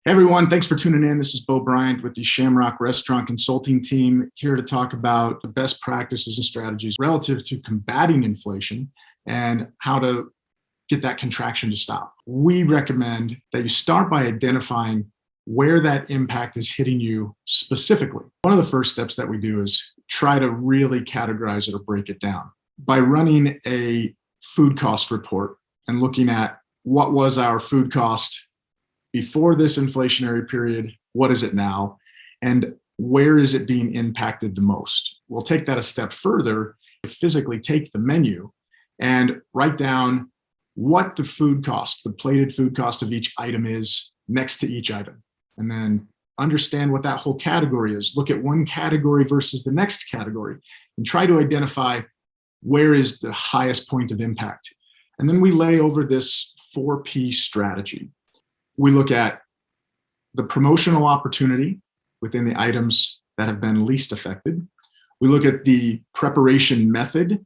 Hey everyone, thanks for tuning in. This is Bo Bryant with the Shamrock Restaurant Consulting Team, here to talk about the best practices and strategies relative to combating inflation and how to get that contraction to stop. We recommend that you start by identifying where that impact is hitting you specifically. One of the first steps that we do is try to really categorize it or break it down by running a food cost report and looking at what was our food cost before this inflationary period, what is it now, and where is it being impacted the most. We'll take that a step further, physically take the menu and write down what the food cost, the plated food cost of each item is next to each item, and then understand what that whole category is. Look at one category versus the next category and try to identify where is the highest point of impact. And then we lay over this 4P strategy. We look at the promotional opportunity within the items that have been least affected. We look at the preparation method.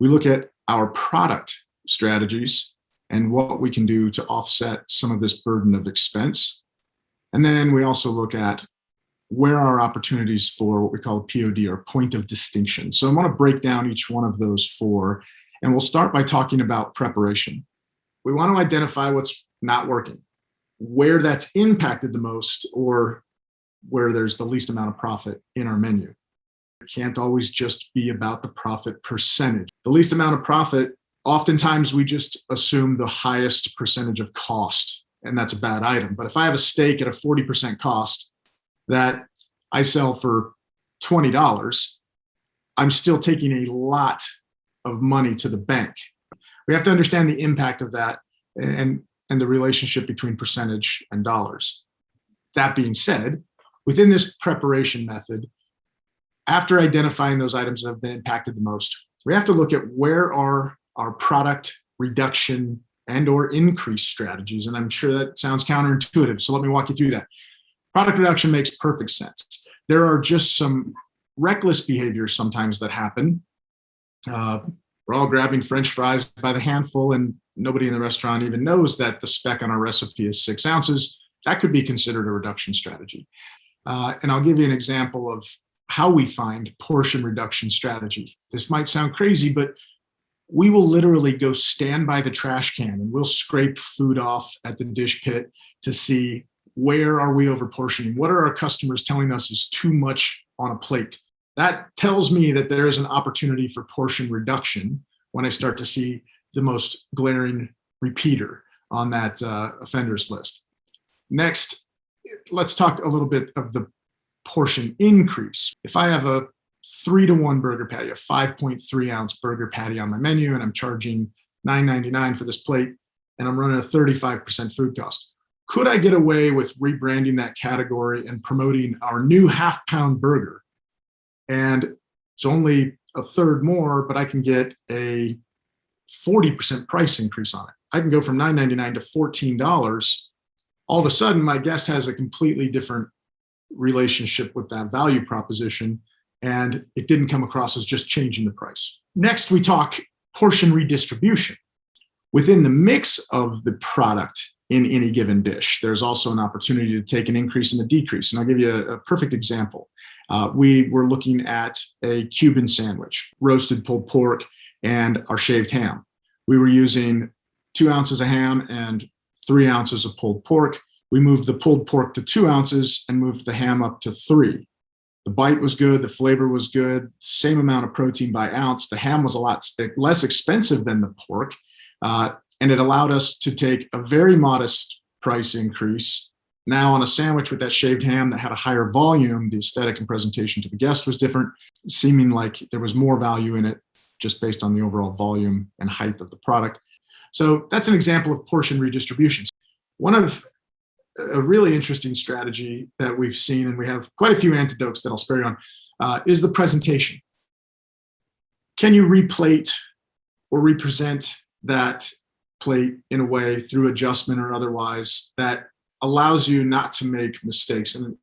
We look at our product strategies and what we can do to offset some of this burden of expense. And then we also look at where are opportunities for what we call a POD, or point of distinction. So I want to break down each one of those four, and we'll start by talking about preparation. We want to identify what's not working, where that's impacted the most, or where there's the least amount of profit in our menu. It can't always just be about the profit percentage. The least amount of profit, oftentimes we just assume the highest percentage of cost, and that's a bad item. But if I have a steak at a 40% cost that I sell for $20, I'm still taking a lot of money to the bank. We have to understand the impact of that and the relationship between percentage and dollars. That being said, within this preparation method, after identifying those items that have been impacted the most, we have to look at where are our product reduction and or increase strategies. And I'm sure that sounds counterintuitive, so let me walk you through that. Product reduction makes perfect sense. There are just some reckless behaviors sometimes that happen. We're all grabbing French fries by the handful, and nobody in the restaurant even knows that the spec on our recipe is 6 ounces. That could be considered a reduction strategy. And I'll give you an example of how we find portion reduction strategy. This might sound crazy, but we will literally go stand by the trash can and we'll scrape food off at the dish pit to see where are we over portioning. What are our customers telling us is too much on a plate? That tells me that there is an opportunity for portion reduction when I start to see the most glaring repeater on that offenders list. Next, let's talk a little bit of the portion increase. If I have a 3-to-1 burger patty, a 5.3 ounce burger patty on my menu, and I'm charging $9.99 for this plate, and I'm running a 35% food cost, could I get away with rebranding that category and promoting our new half-pound burger? And it's only a third more, but I can get a 40% price increase on it. I can go from $9.99 to $14. All of a sudden, my guest has a completely different relationship with that value proposition, and it didn't come across as just changing the price. Next, we talk portion redistribution. Within the mix of the product in any given dish, there's also an opportunity to take an increase and a decrease. And I'll give you a perfect example. We were looking at a Cuban sandwich, roasted pulled pork, and our shaved ham. We were using 2 ounces of ham and 3 ounces of pulled pork. We moved the pulled pork to 2 ounces and moved the ham up to 3. The bite was good, the flavor was good, same amount of protein by ounce. The ham was a lot less expensive than the pork, and it allowed us to take a very modest price increase. Now on a sandwich with that shaved ham that had a higher volume, the aesthetic and presentation to the guest was different, seeming like there was more value in it just based on the overall volume and height of the product. So that's an example of portion redistribution. One of a really interesting strategy that we've seen, and we have quite a few antidotes that I'll spare you on, is the presentation. Can you replate or represent that plate in a way through adjustment or otherwise that allows you not to make mistakes? And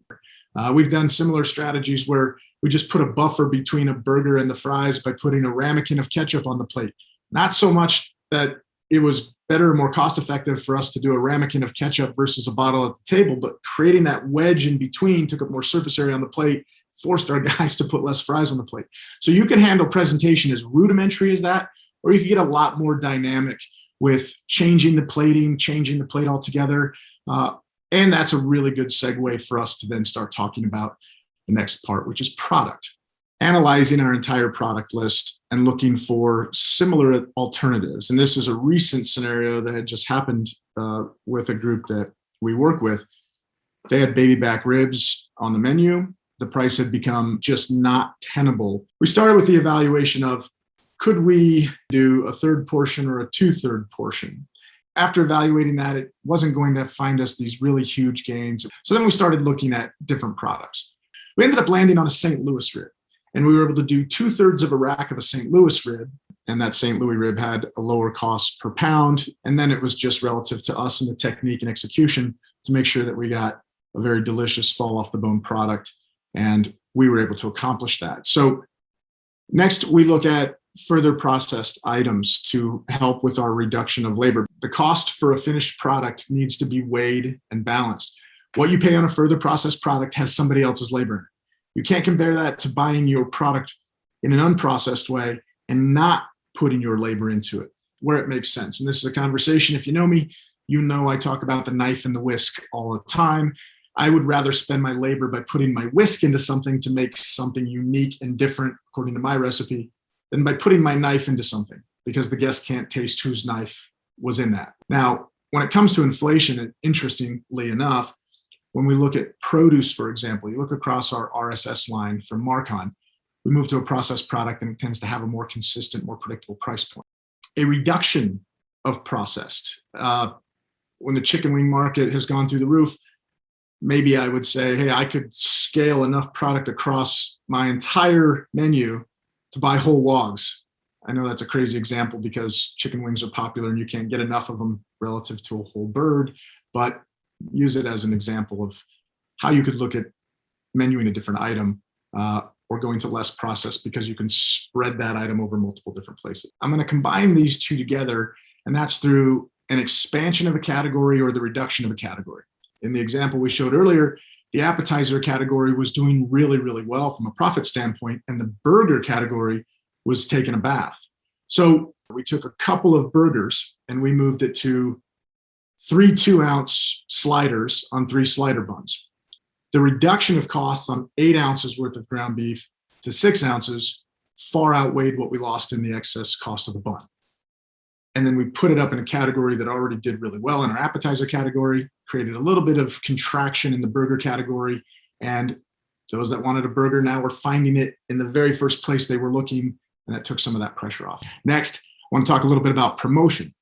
we've done similar strategies where we just put a buffer between a burger and the fries by putting a ramekin of ketchup on the plate. Not so much that it was better and more cost effective for us to do a ramekin of ketchup versus a bottle at the table, but creating that wedge in between took up more surface area on the plate, forced our guys to put less fries on the plate. So you can handle presentation as rudimentary as that, or you can get a lot more dynamic with changing the plating, changing the plate altogether. And that's a really good segue for us to then start talking about the next part, which is product. Analyzing our entire product list and looking for similar alternatives. And this is a recent scenario that had just happened with a group that we work with. They had baby back ribs on the menu. The price had become just not tenable. We started with the evaluation of, could we do a third portion or a 2/3 portion? After evaluating that, it wasn't going to find us these really huge gains. So then we started looking at different products. We ended up landing on a St. Louis rib. And we were able to do 2/3 of a rack of a St. Louis rib. And that St. Louis rib had a lower cost per pound. And then it was just relative to us and the technique and execution to make sure that we got a very delicious fall off the bone product. And we were able to accomplish that. So next, we look at further processed items to help with our reduction of labor. The cost for a finished product needs to be weighed and balanced. What you pay on a further processed product has somebody else's labor in it. You can't compare that to buying your product in an unprocessed way and not putting your labor into it where it makes sense. And this is a conversation, if you know me, you know I talk about the knife and the whisk all the time. I would rather spend my labor by putting my whisk into something to make something unique and different, according to my recipe, than by putting my knife into something, because the guest can't taste whose knife was in that. Now, when it comes to inflation, interestingly enough, when we look at produce, for example, you look across our RSS line from Marcon, we move to a processed product and it tends to have a more consistent, more predictable price point. A reduction of processed. When the chicken wing market has gone through the roof, maybe I would say, hey, I could scale enough product across my entire menu to buy whole wogs. I know that's a crazy example because chicken wings are popular and you can't get enough of them relative to a whole bird, but use it as an example of how you could look at menuing a different item or going to less processed because you can spread that item over multiple different places. I'm going to combine these two together, and that's through an expansion of a category or the reduction of a category. In the example we showed earlier, the appetizer category was doing really, really well from a profit standpoint, and the burger category was taking a bath. So we took a couple of burgers and we moved it to 3 2-ounce sliders on 3 slider buns. The reduction of costs on 8 ounces worth of ground beef to 6 ounces far outweighed what we lost in the excess cost of the bun. And then we put it up in a category that already did really well in our appetizer category, created a little bit of contraction in the burger category. And those that wanted a burger now were finding it in the very first place they were looking, and that took some of that pressure off. Next, I want to talk a little bit about promotion.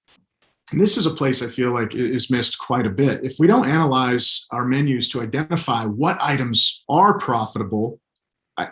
And this is a place I feel like is missed quite a bit. If we don't analyze our menus to identify what items are profitable,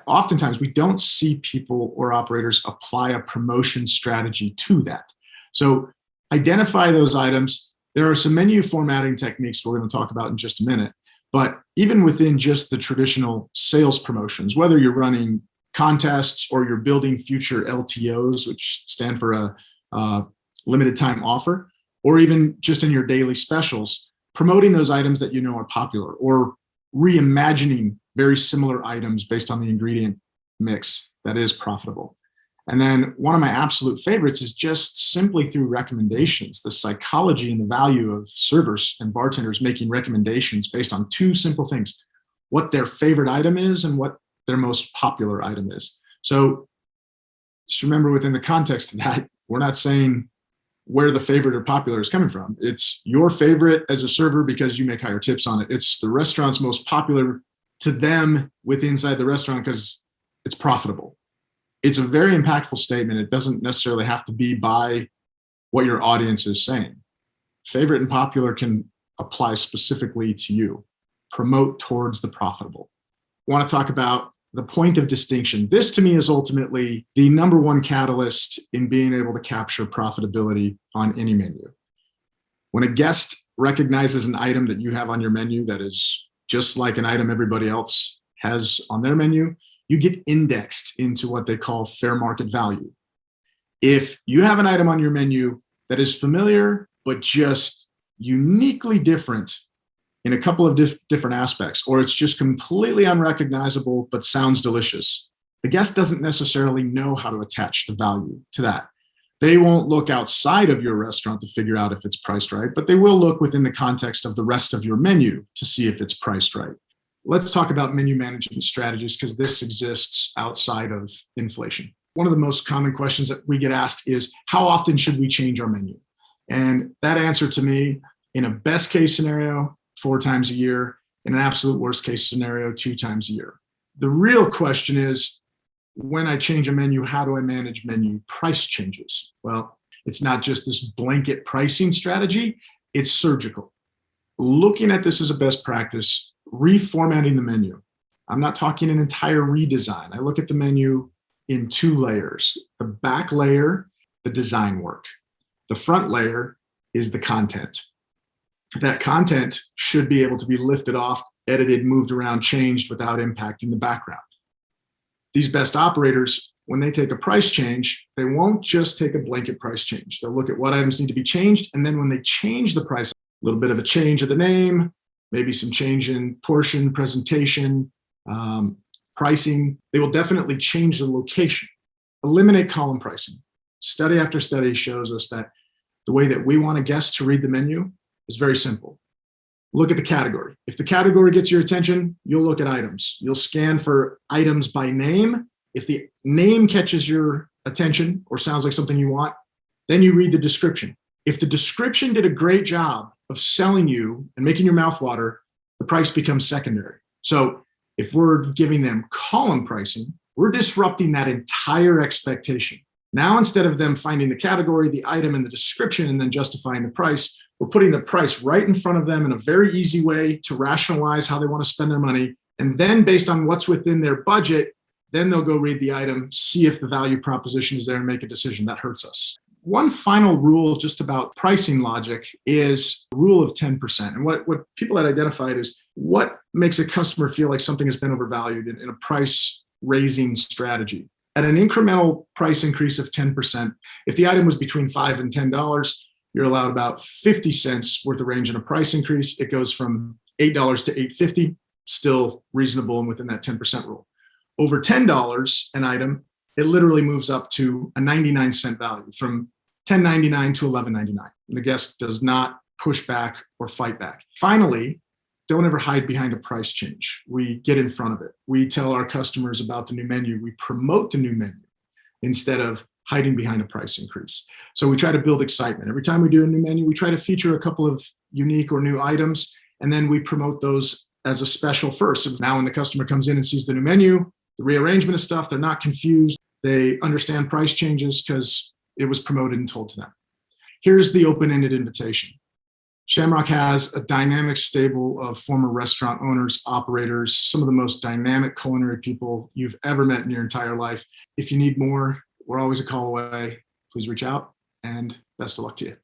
oftentimes we don't see people or operators apply a promotion strategy to that. So identify those items. There are some menu formatting techniques we're going to talk about in just a minute. But even within just the traditional sales promotions, whether you're running contests or you're building future LTOs, which stand for a limited time offer, or even just in your daily specials, promoting those items that you know are popular or reimagining very similar items based on the ingredient mix that is profitable. And then one of my absolute favorites is just simply through recommendations, the psychology and the value of servers and bartenders making recommendations based on 2 simple things: what their favorite item is and what their most popular item is. So just remember, within the context of that, we're not saying where the favorite or popular is coming from. It's your favorite as a server because you make higher tips on it. It's the restaurant's most popular to them with inside the restaurant because it's profitable. It's a very impactful statement. It doesn't necessarily have to be by what your audience is saying. Favorite and popular can apply specifically to you. Promote towards the profitable. I want to talk about the point of distinction. This to me is ultimately the number one catalyst in being able to capture profitability on any menu. When a guest recognizes an item that you have on your menu that is just like an item everybody else has on their menu, you get indexed into what they call fair market value. If you have an item on your menu that is familiar, but just uniquely different in a couple of different aspects, or it's just completely unrecognizable, but sounds delicious, the guest doesn't necessarily know how to attach the value to that. They won't look outside of your restaurant to figure out if it's priced right, but they will look within the context of the rest of your menu to see if it's priced right. Let's talk about menu management strategies, because this exists outside of inflation. One of the most common questions that we get asked is, how often should we change our menu? And that answer to me, in a best case scenario, 4 times a year, in an absolute worst case scenario, 2 times a year. The real question is, when I change a menu, how do I manage menu price changes? Well, it's not just this blanket pricing strategy, it's surgical. Looking at this as a best practice, reformatting the menu. I'm not talking an entire redesign. I look at the menu in 2 layers. The back layer, the design work. The front layer is the content. That content should be able to be lifted off, edited, moved around, changed without impacting the background. These best operators, when they take a price change, they won't just take a blanket price change. They'll look at what items need to be changed, and then when they change the price, a little bit of a change of the name, maybe some change in portion, presentation, pricing, they will definitely change the location. Eliminate column pricing. Study after study shows us that the way that we want a guest to read the menu is very simple. Look at the category. If the category gets your attention, you'll look at items. You'll scan for items by name. If the name catches your attention or sounds like something you want, then you read the description. If the description did a great job of selling you and making your mouth water, the price becomes secondary. So if we're giving them column pricing, we're disrupting that entire expectation. Now, instead of them finding the category, the item, and the description, and then justifying the price, we're putting the price right in front of them in a very easy way to rationalize how they want to spend their money. And then based on what's within their budget, then they'll go read the item, see if the value proposition is there, and make a decision. That hurts us. One final rule just about pricing logic is the rule of 10%. And what people had identified is what makes a customer feel like something has been overvalued in a price raising strategy. At an incremental price increase of 10%, if the item was between $5 and $10, you're allowed about 50 cents worth of range in a price increase. It goes from $8 to $8.50, still reasonable and within that 10% rule. Over $10 an item, it literally moves up to a 99-cent value, from $10.99 to $11.99. And the guest does not push back or fight back. Finally, don't ever hide behind a price change. We get in front of it. We tell our customers about the new menu. We promote the new menu instead of hiding behind a price increase. So we try to build excitement. Every time we do a new menu, we try to feature a couple of unique or new items, and then we promote those as a special first. So now when the customer comes in and sees the new menu, the rearrangement of stuff, they're not confused. They understand price changes because it was promoted and told to them. Here's the open-ended invitation. Shamrock has a dynamic stable of former restaurant owners, operators, some of the most dynamic culinary people you've ever met in your entire life. If you need more, we're always a call away. Please reach out, and best of luck to you.